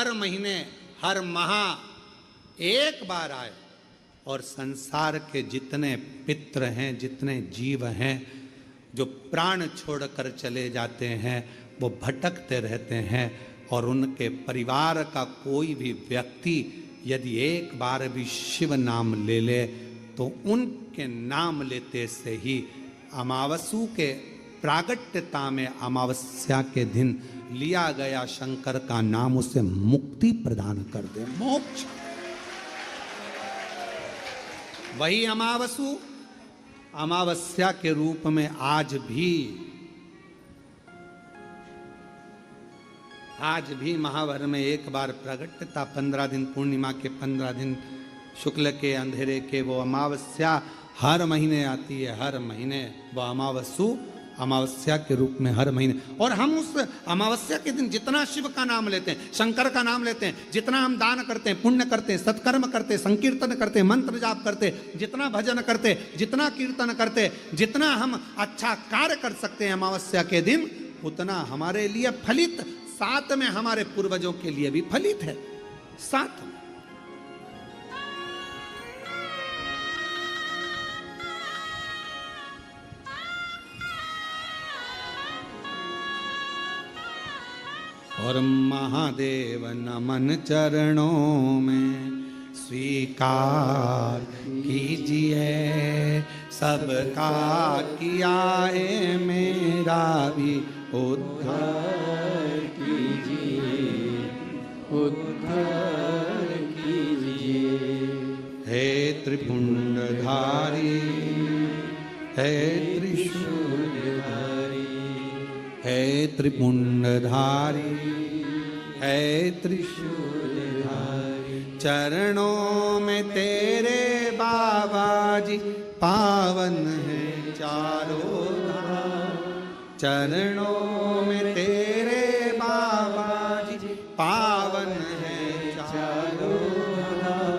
हर महीने हर माह एक बार आए और संसार के जितने पितृ हैं, जितने जीव हैं जो प्राण छोड़कर चले जाते हैं, वो भटकते रहते हैं और उनके परिवार का कोई भी व्यक्ति यदि एक बार भी शिव नाम ले ले तो उनके नाम लेते से ही अमावस्या के प्रागट्यता में अमावस्या के दिन लिया गया शंकर का नाम उसे मुक्ति प्रदान कर दे, मोक्ष। वही अमावस्या के रूप में आज भी महावर में एक बार प्रगटता, 15 दिन पूर्णिमा के 15 दिन शुक्ल के अंधेरे के वो अमावस्या हर महीने आती है। हर महीने वो अमावस्या के रूप में हर महीने, और हम उस अमावस्या के दिन जितना शिव का नाम लेते हैं, शंकर का नाम लेते हैं, जितना हम दान करते हैं, पुण्य करते हैं, सत्कर्म करते हैं, संकीर्तन करते हैं, मंत्र जाप करते हैं, जितना भजन करते हैं, जितना कीर्तन करते हैं, जितना हम अच्छा कार्य कर सकते हैं अमावस्या के दिन, उतना हमारे लिए फलित, साथ में हमारे पूर्वजों के लिए भी फलित है। साथ में और महादेव नमन चरणों में स्वीकार कीजिए, सबका किया है मेरा भी उद्धार कीजिए, उद्धार कीजिए। हे त्रिपुंडधारी, हे त्रिशूलधारी, हे त्रिपुंडधारी, हे त्रिशूलधारी, चरणों में तेरे बाबा जी पावन है चारों धाम, चरणों में तेरे बाबा जी पावन है चारों धाम।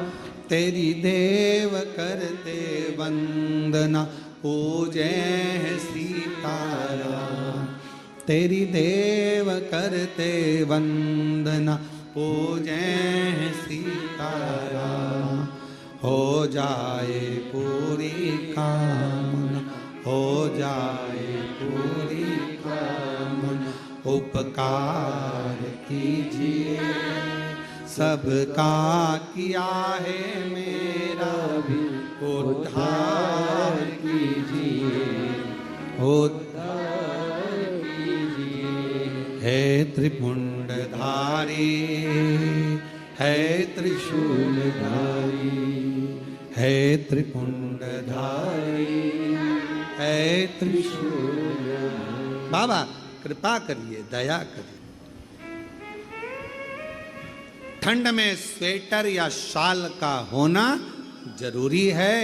तेरी देव करते वंदना पूजे है सीताराम, तेरी देव करते वंदना पूजे है सीताराम। हो जाए पूरी कामना, हो जाए पूरी कामना, उपकार कीजिए, सबका किया है मेरा भी उद्धार कीजिए, उद्धार कीजिए। हे त्रिपुंडधारी, हे त्रिशूलधारी, हे त्रिपुंडधारी, हे त्रिशूलधारी। बाबा कृपा करिए, दया करिए। ठंड में स्वेटर या शाल का होना जरूरी है,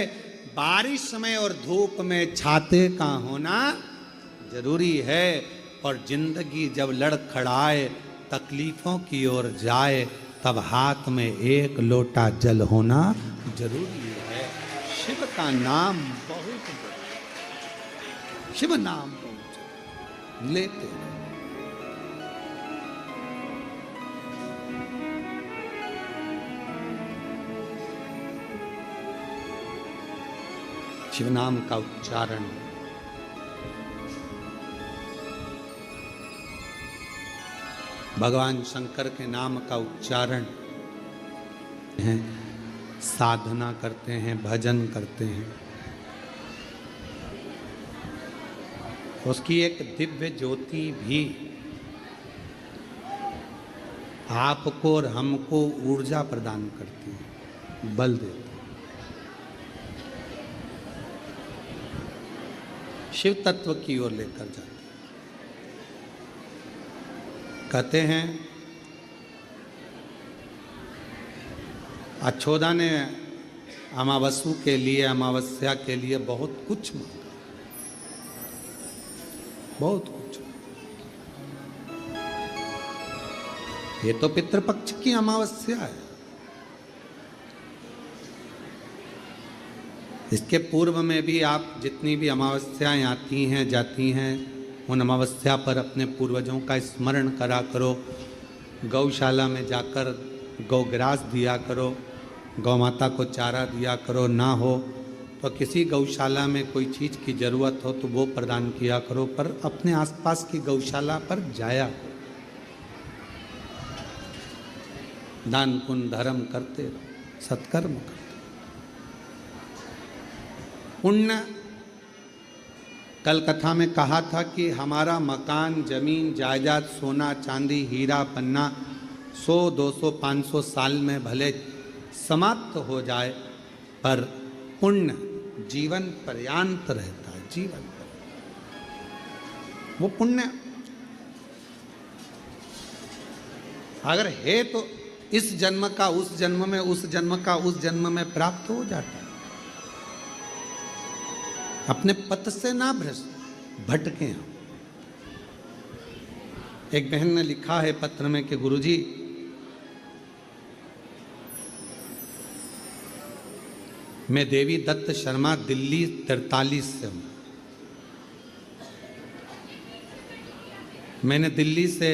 बारिश में और धूप में छाते का होना जरूरी है, और जिंदगी जब लड़खड़ाए तकलीफों की ओर जाए तब हाथ में एक लोटा जल होना जरूरी है। शिव का नाम बहुत बड़ा, शिव नाम बहुत लेते हैं। शिव नाम का उच्चारण, भगवान शंकर के नाम का उच्चारण है, साधना करते हैं, भजन करते हैं, उसकी एक दिव्य ज्योति भी आपको और हमको ऊर्जा प्रदान करती है, बल देती है। शिव तत्व की ओर लेकर जाते हैं। कहते हैं अछोदा ने अमावस्या के लिए बहुत कुछ मांगा, बहुत कुछ। ये तो पितृपक्ष की अमावस्या है, इसके पूर्व में भी आप जितनी भी अमावस्याएं आती हैं जाती हैं, उन अमावस्या पर अपने पूर्वजों का स्मरण करा करो, गौशाला में जाकर गौग्रास दिया करो, गौ माता को चारा दिया करो, ना हो तो किसी गौशाला में कोई चीज़ की ज़रूरत हो तो वो प्रदान किया करो, पर अपने आसपास की गौशाला पर जाया करो। दान पुण्य धर्म करते रहो, सत्कर्म करते। पुण्य, कल कथा में कहा था कि हमारा मकान, जमीन, जायदाद, सोना, चांदी, हीरा, पन्ना 100, 200, 500 साल में भले समाप्त हो जाए, पर पुण्य जीवन पर्यंत रहता है। जीवन वो पुण्य अगर है तो इस जन्म का उस जन्म में, उस जन्म का उस जन्म में प्राप्त हो जाता है। अपने पथ से ना भटके हम। एक बहन ने लिखा है पत्र में कि गुरुजी, मैं देवी दत्त शर्मा दिल्ली 43 से हूं। मैंने दिल्ली से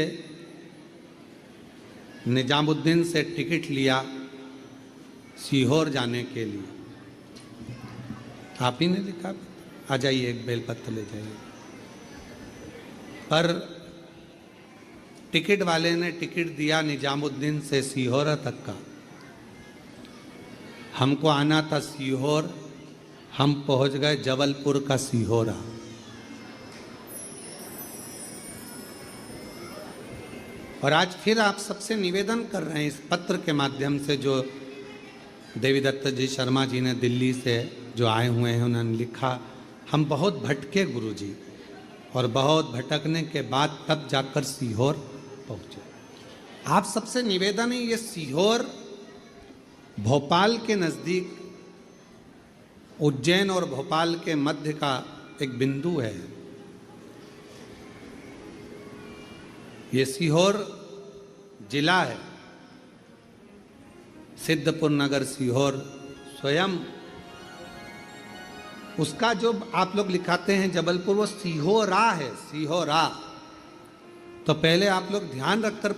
निजामुद्दीन से टिकट लिया सीहोर जाने के लिए। आप ही ने लिखा, आ जाइए, एक बेलपत्र ले जाइए। पर टिकट वाले ने टिकट दिया निजामुद्दीन से सीहोर तक का। हमको आना था सीहोर, हम पहुंच गए जबलपुर का सीहोरा। और आज फिर आप सबसे निवेदन कर रहे हैं इस पत्र के माध्यम से, जो देवी दत्त जी शर्मा जी ने दिल्ली से जो आए हुए हैं, उन्होंने लिखा, हम बहुत भटके गुरुजी, और बहुत भटकने के बाद तब जाकर सीहोर पहुंचे। आप सबसे निवेदन है, ये सीहोर भोपाल के नज़दीक, उज्जैन और भोपाल के मध्य का एक बिंदु है। ये सीहोर जिला है। सिद्धपुर नगर सीहोर स्वयं, उसका जो आप लोग लिखाते हैं जबलपुर, वो सीहोरा है, सीहोरा। तो पहले आप लोग ध्यान रखकर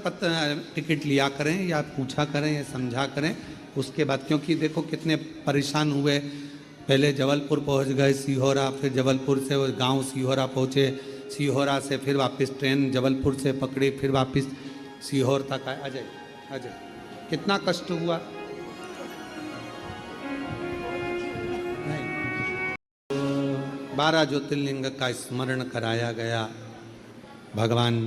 टिकट लिया करें, या पूछा करें, या समझा करें उसके बाद, क्योंकि देखो कितने परेशान हुए। पहले जबलपुर पहुंच गए सीहोरा, फिर जबलपुर से वो गांव सीहोरा पहुंचे, सीहोरा से फिर वापस ट्रेन जबलपुर से पकड़ी, फिर वापस सीहोर तक आए। अजय अजय कितना कष्ट हुआ। 12 ज्योतिर्लिंग का स्मरण कराया गया। भगवान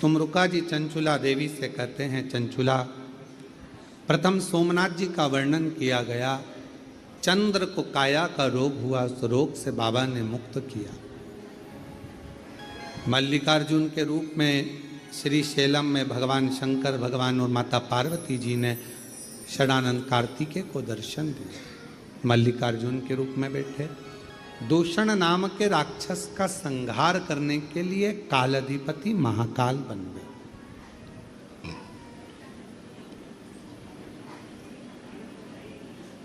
तुमरुका जी चंचुला देवी से कहते हैं, चंचुला, प्रथम सोमनाथ जी का वर्णन किया गया। चंद्र को काया का रोग हुआ, उस रोग से बाबा ने मुक्त किया। मल्लिकार्जुन के रूप में श्री शैलम में भगवान शंकर भगवान और माता पार्वती जी ने षडानंद कार्तिकेय को दर्शन दिया। मल्लिकार्जुन के रूप में बैठे दूषण नाम के राक्षस का संहार करने के लिए कालाधिपति महाकाल बन गए।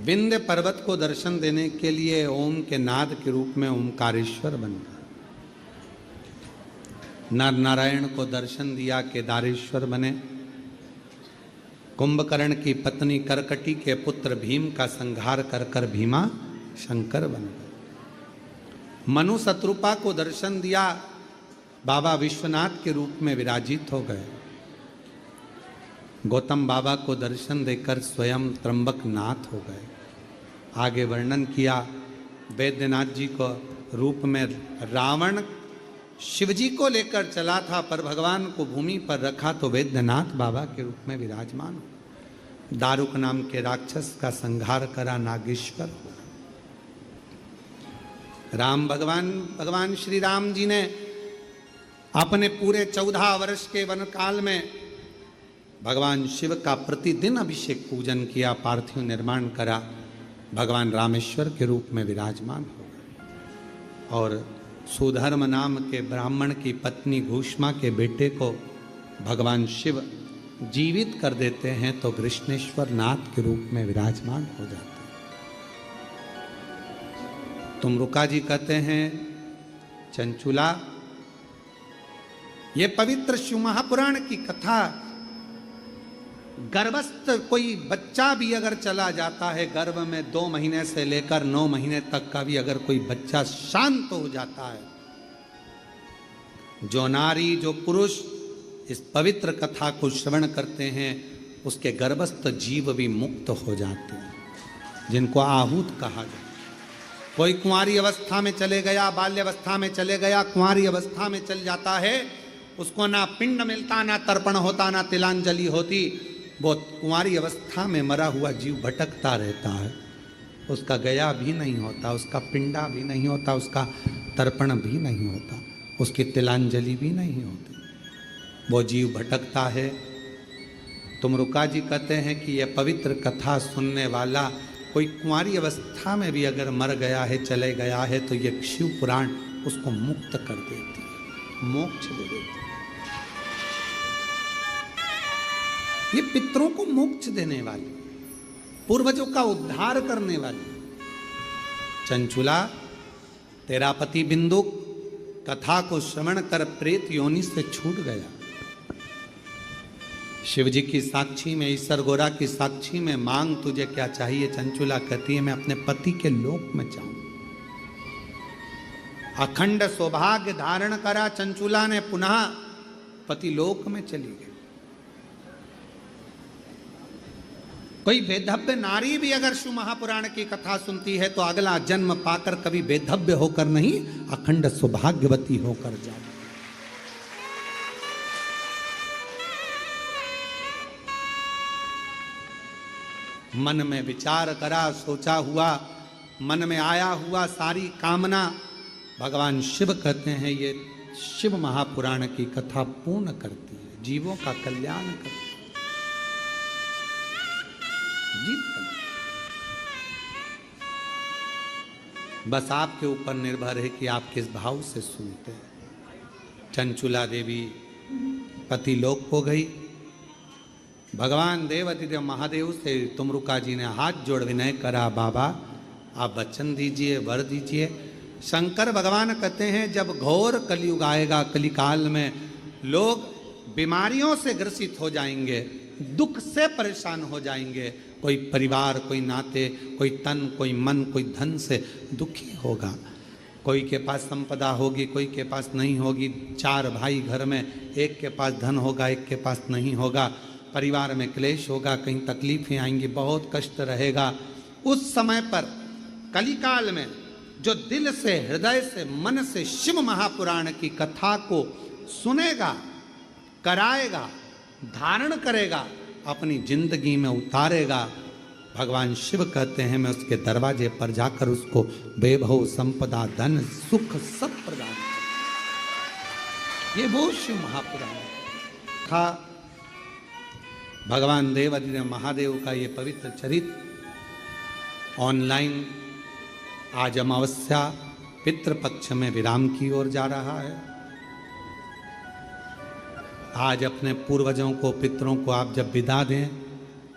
विंध्य पर्वत को दर्शन देने के लिए ओम के नाद के रूप में ओमकारेश्वर बन गए। नर नारायण को दर्शन दिया, केदारेश्वर बने। कुंभकर्ण की पत्नी करकटी के पुत्र भीम का संहार कर कर भीमा शंकर बन गए। मनु शत्रुपा को दर्शन दिया, बाबा विश्वनाथ के रूप में विराजित हो गए। गौतम बाबा को दर्शन देकर स्वयं त्र्यंबक नाथ हो गए। आगे वर्णन किया, वैद्यनाथ जी को रूप में रावण शिवजी को लेकर चला था, पर भगवान को भूमि पर रखा तो वैद्यनाथ बाबा के रूप में विराजमान हो। दारुक नाम के राक्षस का संहार करा, नागेश्वर हो। राम भगवान श्री राम जी ने अपने पूरे 14 वर्ष के वन काल में भगवान शिव का प्रतिदिन अभिषेक पूजन किया, पार्थिव निर्माण करा। भगवान रामेश्वर के रूप में विराजमान हो गए। और सुधर्म नाम के ब्राह्मण की पत्नी घूष्मा के बेटे को भगवान शिव जीवित कर देते हैं तो कृष्णेश्वर नाथ के रूप में विराजमान हो जाते हैं। तुमरुका जी कहते हैं, चंचुला, ये पवित्र शिव महापुराण की कथा, गर्भस्थ कोई बच्चा भी अगर चला जाता है, गर्भ में 2 महीने से लेकर 9 महीने तक का भी अगर कोई बच्चा शांत हो जाता है, जो नारी जो पुरुष इस पवित्र कथा को श्रवण करते हैं, उसके गर्भस्थ जीव भी मुक्त हो जाते हैं, जिनको आहूत कहा जाता है। कोई कुंवारी अवस्था में चले गया, बाल्यावस्था में चले गया, कुंवारी अवस्था में चल जाता है, उसको ना पिंड मिलता, ना तर्पण होता, ना तिलांजलि होती, वो कुंवारी अवस्था में मरा हुआ जीव भटकता रहता है, उसका गया भी नहीं होता, उसका पिंडा भी नहीं होता, उसका तर्पण भी नहीं होता, उसकी तिलांजलि भी नहीं होती, वो जीव भटकता है। तुमरुका जी कहते हैं कि यह पवित्र कथा सुनने वाला कोई कुंवारी अवस्था में भी अगर मर गया है, चले गया है, तो ये शिव पुराण उसको मुक्त कर देती है, मोक्ष दे देती है। ये पितरों को मोक्ष देने वाली, पूर्वजों का उद्धार करने वाली। चंचुला, तेरा पति बिंदुक कथा को श्रवण कर प्रेत योनि से छूट गया। शिव जी की साक्षी में, ईश्वर गोरा की साक्षी में, मांग तुझे क्या चाहिए। चंचुला कहती है मैं अपने पति के लोक में जाऊं। अखंड सौभाग्य धारण करा चंचुला ने, पुनः पति लोक में चली गई। कोई वेधव्य नारी भी अगर शिव महापुराण की कथा सुनती है तो अगला जन्म पाकर कभी वेधव्य होकर नहीं, अखंड सौभाग्यवती होकर जाए। मन में विचार करा, सोचा हुआ, मन में आया हुआ सारी कामना भगवान शिव कहते हैं ये शिव महापुराण की कथा पूर्ण करती है, जीवों का कल्याण करती है। बस आपके ऊपर निर्भर है कि आप किस भाव से सुनते हैं। चंचुला देवी पति लोक हो गई। भगवान देवाधिदेव महादेव से तुमरुका जी ने हाथ जोड़ विनय करा, बाबा आप वचन दीजिए, वर दीजिए। शंकर भगवान कहते हैं जब घोर कलयुग आएगा, कलिकाल में लोग बीमारियों से ग्रसित हो जाएंगे, दुख से परेशान हो जाएंगे, कोई परिवार, कोई नाते, कोई तन, कोई मन, कोई धन से दुखी होगा, कोई के पास संपदा होगी, कोई के पास नहीं होगी, 4 भाई घर में, एक के पास धन होगा, एक के पास नहीं होगा, परिवार में क्लेश होगा, कहीं तकलीफें आएंगी, बहुत कष्ट रहेगा। उस समय पर कलिकाल में जो दिल से, हृदय से, मन से शिव महापुराण की कथा को सुनेगा, कराएगा, धारण करेगा, अपनी जिंदगी में उतारेगा, भगवान शिव कहते हैं मैं उसके दरवाजे पर जाकर उसको वैभव, संपदा, धन, सुख सब प्रदान करूं। ये वो शिव महापुराण था। भगवान देवाधिदेव महादेव का ये पवित्र चरित्र ऑनलाइन आज अमावस्या पितृपक्ष में विराम की ओर जा रहा है। आज अपने पूर्वजों को, पितरों को आप जब विदा दें,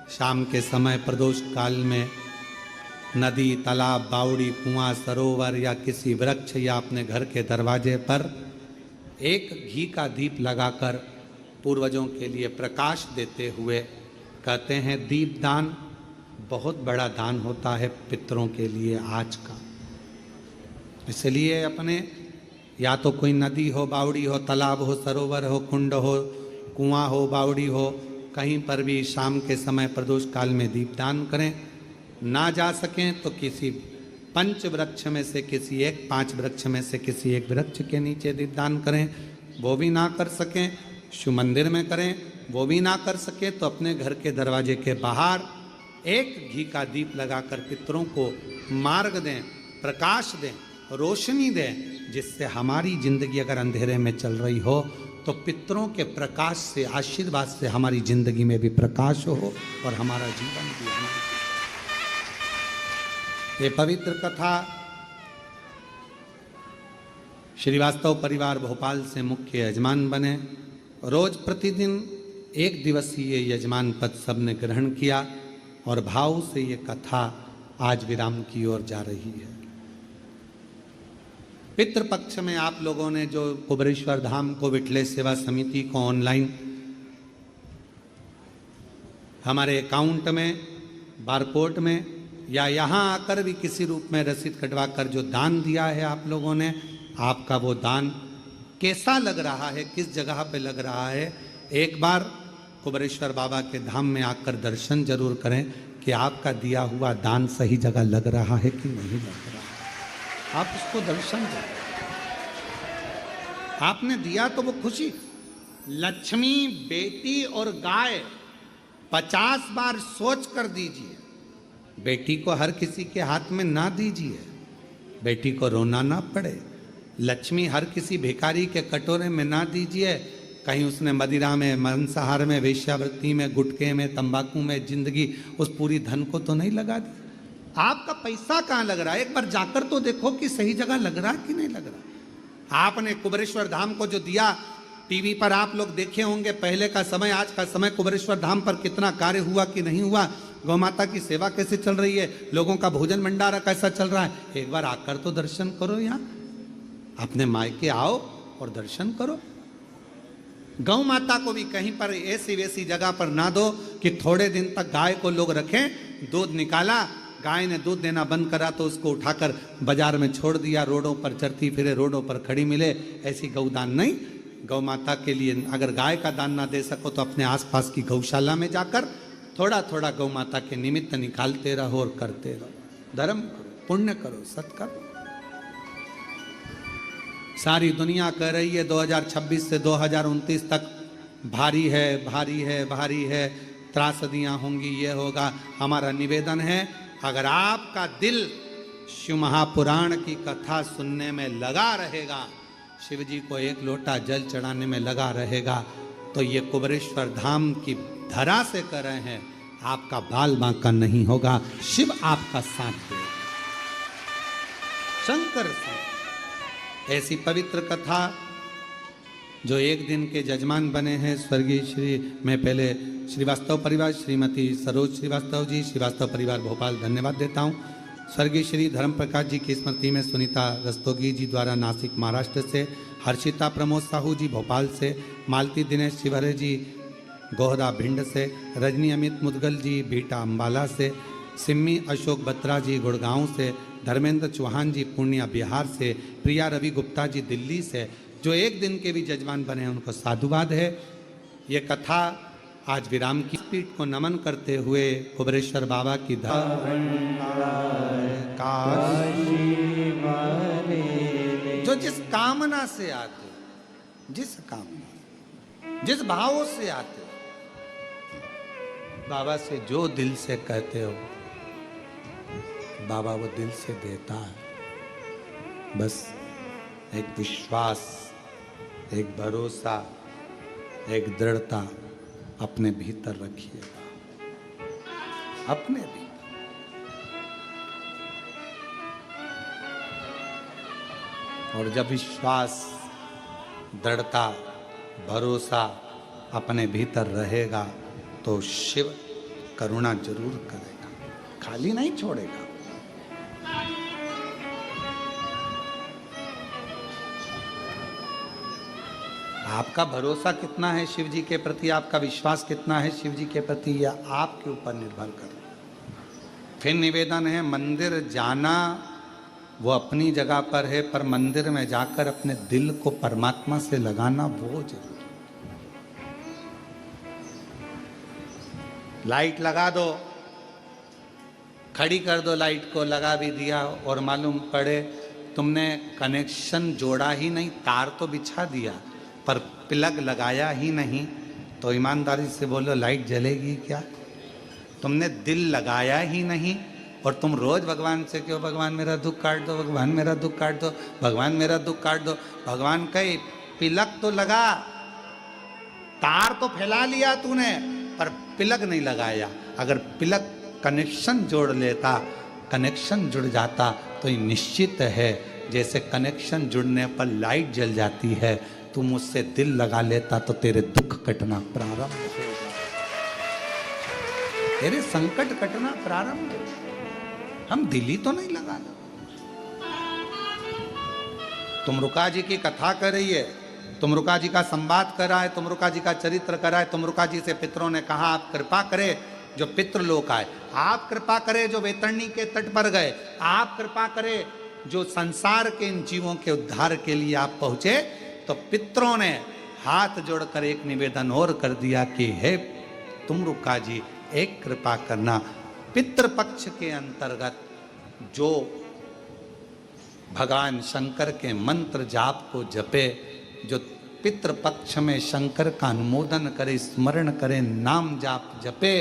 शाम के समय प्रदोष काल में नदी, तालाब, बावड़ी, कुआं, सरोवर या किसी वृक्ष या अपने घर के दरवाजे पर एक घी का दीप लगाकर पूर्वजों के लिए प्रकाश देते हुए कहते हैं दीपदान बहुत बड़ा दान होता है पितरों के लिए आज का। इसलिए अपने या तो कोई नदी हो, बावड़ी हो, तालाब हो, सरोवर हो, कुंड हो, कुआं हो, बावड़ी हो, कहीं पर भी शाम के समय प्रदोष काल में दीपदान करें। ना जा सकें तो किसी 5 वृक्ष में से किसी एक, 5 वृक्ष में से किसी एक वृक्ष के नीचे दीपदान करें। वो भी ना कर सकें शिव मंदिर में करें, वो भी ना कर सके तो अपने घर के दरवाजे के बाहर एक घी का दीप लगाकर पितरों को मार्ग दें, प्रकाश दें, रोशनी दें, जिससे हमारी जिंदगी अगर अंधेरे में चल रही हो तो पितरों के प्रकाश से, आशीर्वाद से हमारी जिंदगी में भी प्रकाश हो और हमारा जीवन भी हो। ये पवित्र कथा श्रीवास्तव परिवार भोपाल से मुख्य यजमान बने। रोज प्रतिदिन 1 दिवसीय यजमान पद सबने ग्रहण किया और भाव से ये कथा आज विराम की ओर जा रही है। पितृपक्ष में आप लोगों ने जो कुबरेश्वर धाम को विठले सेवा समिति को ऑनलाइन हमारे अकाउंट में, बारकोड में या यहाँ आकर भी किसी रूप में रसीद कटवा कर जो दान दिया है आप लोगों ने, आपका वो दान कैसा लग रहा है, किस जगह पे लग रहा है, एक बार कुबरेश्वर बाबा के धाम में आकर दर्शन जरूर करें कि आपका दिया हुआ दान सही जगह लग रहा है कि नहीं लग रहा है। आप उसको दर्शन करें। आपने दिया तो वो खुशी। लक्ष्मी, बेटी और गाय 50 बार सोच कर दीजिए। बेटी को हर किसी के हाथ में ना दीजिए, बेटी को रोना ना पड़े। लक्ष्मी हर किसी भिखारी के कटोरे में ना दीजिए, कहीं उसने मदिरा में, मांसाहार में, वेश्यावृत्ति में, गुटखे में, तंबाकू में जिंदगी उस पूरी धन को तो नहीं लगा दी। आपका पैसा कहाँ लग रहा है, एक बार जाकर तो देखो कि सही जगह लग रहा है कि नहीं लग रहा। आपने कुबरेश्वर धाम को जो दिया, टीवी पर आप लोग देखे होंगे पहले का समय, आज का समय, कुबरेश्वर धाम पर कितना कार्य हुआ कि नहीं हुआ, गौ माता की सेवा कैसे चल रही है, लोगों का भोजन भंडारा कैसा चल रहा है। एक बार आकर तो दर्शन करो, यहाँ अपने मायके आओ और दर्शन करो। गौ माता को भी कहीं पर ऐसी वैसी जगह पर ना दो कि थोड़े दिन तक गाय को लोग रखें, दूध निकाला, गाय ने दूध देना बंद करा तो उसको उठाकर बाजार में छोड़ दिया, रोडों पर चरती फिरे, रोडों पर खड़ी मिले, ऐसी गौदान नहीं। गौ माता के लिए अगर गाय का दान ना दे सको तो अपने आसपास की गौशाला में जाकर थोड़ा थोड़ा गौ माता के निमित्त निकालते रहो और करते रहो। धर्म करो, पुण्य करो, सत करो। सारी दुनिया कह रही है 2026 से 2029 तक भारी है, भारी है, भारी है, त्रासदियां होंगी, ये होगा। हमारा निवेदन है, अगर आपका दिल शिव महापुराण की कथा सुनने में लगा रहेगा, शिव जी को एक लोटा जल चढ़ाने में लगा रहेगा, तो ये कुबरेश्वर धाम की धरा से कर रहे हैं, आपका बाल बांका नहीं होगा, शिव आपका साथ देगा, शंकर साथ। ऐसी पवित्र कथा जो एक दिन के जजमान बने हैं स्वर्गीय श्री, मैं पहले श्रीवास्तव परिवार, श्रीमती सरोज श्रीवास्तव जी, श्रीवास्तव परिवार भोपाल धन्यवाद देता हूँ। स्वर्गीय श्री धर्म प्रकाश जी की स्मृति में सुनीता रस्तोगी जी द्वारा नासिक महाराष्ट्र से, हर्षिता प्रमोद साहू जी भोपाल से, मालती दिनेश शिवरे जी गोहदा भिंड से, रजनी अमित मुदगल जी बीटा अम्बाला से, सिम्मी अशोक बत्रा जी गुड़गांव से, धर्मेंद्र चौहान जी पूर्णिया बिहार से, प्रिया रवि गुप्ता जी दिल्ली से, जो एक दिन के भी जजमान बने हैं उनको साधुवाद है। ये कथा आज विराम की पीठ को नमन करते हुए कुबरेश्वर बाबा की जो जिस कामना से आते, जिस कामना, जिस भावों से आते, बाबा से जो दिल से कहते हो, बाबा वो दिल से देता है। बस एक विश्वास, एक भरोसा, एक दृढ़ता अपने भीतर रखिएगा, अपने भीतर। और जब विश्वास, दृढ़ता, भरोसा अपने भीतर रहेगा तो शिव करुणा जरूर करेगा, खाली नहीं छोड़ेगा। आपका भरोसा कितना है शिव जी के प्रति, आपका विश्वास कितना है शिव जी के प्रति, यह आपके ऊपर निर्भर करे। फिर निवेदन है, मंदिर जाना वो अपनी जगह पर है, पर मंदिर में जाकर अपने दिल को परमात्मा से लगाना वो जरूरी। लाइट लगा दो, खड़ी कर दो लाइट को, लगा भी दिया और मालूम पड़े तुमने कनेक्शन जोड़ा ही नहीं, तार तो बिछा दिया पर प्लग लगाया ही नहीं, तो ईमानदारी से बोलो लाइट जलेगी क्या? तुमने दिल लगाया ही नहीं और तुम रोज भगवान से क्यों, भगवान मेरा दुख काट दो, भगवान मेरा दुख काट दो, भगवान मेरा दुख काट दो। भगवान कहे पिलक तो लगा, तार तो फैला लिया तूने पर पिलक नहीं लगाया। अगर पिलक कनेक्शन जोड़ लेता, कनेक्शन जुड़ जाता तो ये निश्चित है जैसे कनेक्शन जुड़ने पर लाइट जल जाती है, तुम उससे दिल लगा लेता तो तेरे दुख कटना प्रारंभ होगा, तेरे संकट कटना प्रारंभ होगा। हम दिल ही तो नहीं लगाना। तुमरुका जी की कथा कर रही है, तुमरुका जी का संवाद कर रहा है, तुमरुका जी का चरित्र कर रहा है। तुमरुका जी से पितरों ने कहा आप कृपा करें जो पितृलोक आए, आप कृपा करें जो वैतरणी के तट पर गए, आप कृपा करें जो संसार के इन जीवों के उद्धार के लिए आप पहुंचे। तो पितरों ने हाथ जोड़कर एक निवेदन और कर दिया कि हे तुमरुका जी, एक कृपा करना, पितृपक्ष के अंतर्गत जो भगवान शंकर के मंत्र जाप को जपे, जो पितृपक्ष में शंकर का अनुमोदन करे, स्मरण करे, नाम जाप जपे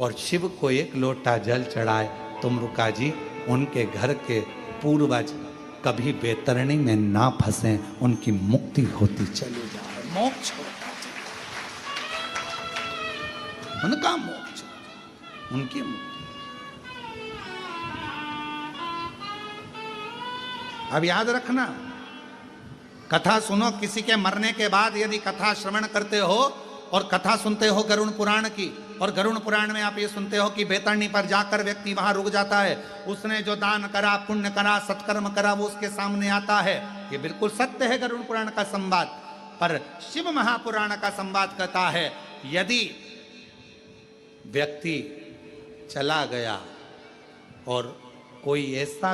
और शिव को एक लोटा जल चढ़ाए, तुमरुका जी उनके घर के पूर्वज कभी वैतरणी में ना फंसे, उनकी मुक्ति होती चली जाए, मोक्ष होता चले, उनका मोक्ष, उनकी मुक्ति। अब याद रखना, कथा सुनो, किसी के मरने के बाद यदि कथा श्रवण करते हो और कथा सुनते हो गरुड़ पुराण की, और गरुड़ पुराण में आप ये सुनते हो कि वैतरणी पर जाकर व्यक्ति वहां रुक जाता है, उसने जो दान करा, पुण्य करा, सत्कर्म करा, वो उसके सामने आता है। ये बिल्कुल सत्य है गरुड़ पुराण का संवाद। पर शिव महापुराण का संवाद कहता है यदि व्यक्ति चला गया और कोई ऐसा